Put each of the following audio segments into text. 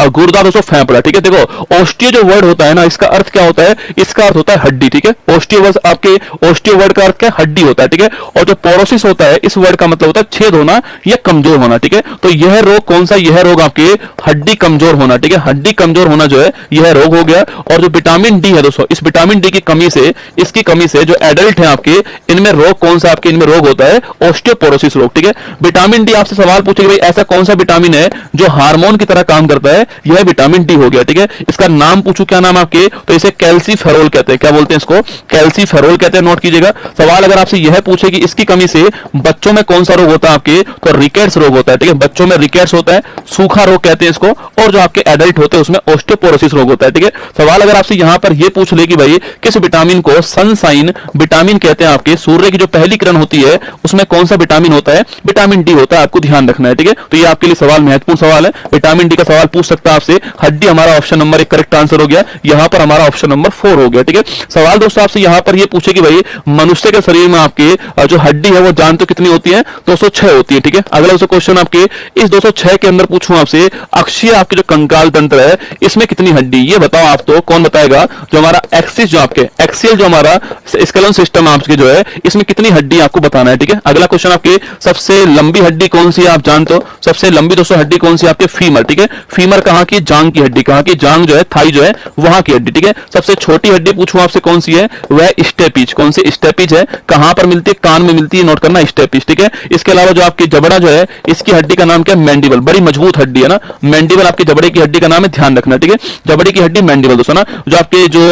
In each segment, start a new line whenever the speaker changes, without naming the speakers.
गुर्दा दोस्तों फेफड़ा, ठीक है। देखो ओस्टियो जो वर्ड होता है ना, इसका अर्थ क्या होता है, इसका अर्थ होता है हड्डी, ठीक है। ओस्टियो वर्ड आपके ओस्टियो वर्ड का अर्थ क्या, हड्डी होता है, ठीक है। और जो पोरोसिस होता है, इस वर्ड का मतलब होता है छेद होना या कमजोर होना, ठीक है। तो यह रोग कौन सा, यह रोग आपके हड्डी कमजोर होना, ठीक है। हड्डी कमजोर होना जो है यह रोग हो गया। और जो विटामिन डी है दोस्तों, इस विटामिन डी की कमी से, इसकी कमी से जो एडल्ट है आपके, इनमें रोग कौन सा, आपके इनमें रोग होता है ऑस्टियोपोरोसिस रोग, ठीक है। विटामिन डी आपसे सवाल पूछेगा भाई ऐसा कौन सा विटामिन है जो हार्मोन की तरह काम करता है, यह विटामिन डी हो गया, ठीक है। इसका नाम पूछूं, क्या नाम आपके, तो इसे कैल्सीफेरोल कहते हैं। क्या बोलते हैं इसको, कैल्सीफेरोल कहते हैं, नोट कीजिएगा। सवाल अगर आपसे यह पूछे कि इसकी कमी से बच्चों में कौन सा रोग होता है आपके, तो रिकेट्स रोग होता है, ठीक है। बच्चों में रिकेट्स होता है, सूखा रोग कहते हैं इसको। और जो आपके एडल्ट होते हैं उसमें ऑस्टियोपोरोसिस रोग होता है, ठीक है। सवाल अगर आपसे यहां पर यह पूछ ले कि भाई किस विटामिन को सनसाइन विटामिन कहते हैं, आपके सूर्य की जो पहली किरण होती है उसमें कौन सा विटामिन होता है, विटामिन डी होता है, आपको ध्यान रखना है, ठीक है। तो ये आपके लिए सवाल महत्वपूर्ण सवाल है, विटामिन डी का सवाल पूछ सकता है आपसे। हड्डी हमारा ऑप्शन नंबर 1 करेक्ट आंसर हो गया, यहां पर हमारा ऑप्शन नंबर 4 हो गया, ठीक है। सवाल दोस्तों आपसे यहां पर यह पूछे कि भाई मनुष्य के शरीर में आपके जो हड्डी है वो जान तो कितनी होती है, 206 होती है, ठीक है। अगला दोस्तों क्वेश्चन आपके इस 206 के अंदर पूछूं आपसे, अक्षीय आपके जो कंकाल तंत्र है इसमें कितनी हड्डी, ये बताओ आप, तो कौन बताएगा, जो हमारा एक्सिस जो आपके एक्सियल जो हमारा स्केलेटन सिस्टम आपके जो है इसमें कितनी हड्डी आपको बताना है, ठीक है। अगला क्वेश्चन आपके सबसे लंबी हड्डी कौन सी है, आप जानते हो सबसे लंबी दोस्तों हड्डी कौन सी है, आपके फीमर, ठीक है। फीमर कहां की, जांग की हड्डी, कहां की, जांग जो है, थाई जो है वहां की हड्डी, ठीक है। सबसे छोटी हड्डी पूछूं आपसे कौन सी है, वह स्टेपिज, कौन सी स्टेपिज है, कहां पर मिलती है, कान में मिलती है, नोट करना स्टेपिज, ठीक है। इसके अलावा जो आपकी जबड़ा जो है इसकी हड्डी का नाम क्या, मैंडिबल, बड़ी मजबूत हड्डी है ना, मैंडिबल आपके जबड़े की हड्डी का नाम है, ध्यान रखना, ठीक है। जबड़े की हड्डी मैंडिबल दोस्तों ना। जो आपके जो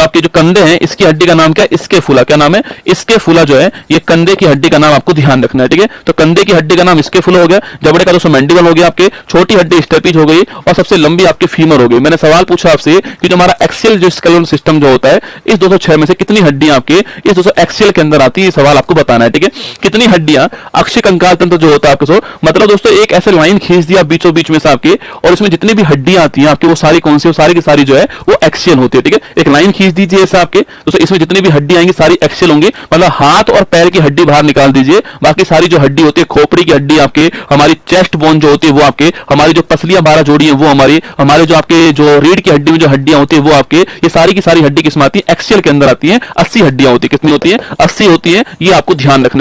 आपके जो कंधे हैं इसकी हड्डी का नाम क्या है, स्कैपुला, क्या नाम है, स्कैपुला जो है ये कंधे की हड्डी का नाम आपको ध्यान रखना है, ठीक है। तो कंधे की हड्डी का नाम स्कैपुला हो गया, जबड़े का दोस्तों मैंडिबल हो गया, आपके छोटी हड्डी स्टेपिज हो गई, और सबसे लंबी आपकी फीमर हो गई। मैंने सवाल पूछा आपसे कि जो हमारा एक्सियल जो स्केलेटन सिस्टम जो होता है इस 206 में से कितनी हड्डियां आपके इस 200 एक्सियल के अंदर आती है, सवाल आपको बताना है, ठीक है। कितनी हड्डियां, अक्षीय कंकाल तंत्र जो होता है आपके, मतलब दोस्तों एक ऐसे लाइन खींच दिया बीचों बीच में से आपके, और इसमें जितनी भी हड्डियां आती हैं आपकी वो सारी कौन सी, वो सारी की सारी जो है वो एक्सियल होती है, ठीक है। एक लाइन खींच दीजिए ऐसा आपके दोस्तों, इसमें जितनी भी हड्डी आएंगी सारी एक्सियल होंगी, मतलब हाथ और पैर की हड्डी बाहर निकाल दीजिए, बाकी सारी जो हड्डी होती है, खोपड़ी की हड्डी आपके, हमारी चेस्ट बोन जो होती है वो आपके, हमारी जो पसलियां 12 जोड़ी है वो हमारे जो आपके जो रीढ़ की हड्डी में जो हड्डियां होती है वो आपके, ये सारी की सारी हड्डी किसमें आती है, एक्सियल के अंदर आती है। 80 हड्डियां होती है, कितनी होती है, 80 होती है, ये आपको ध्यान रखना है।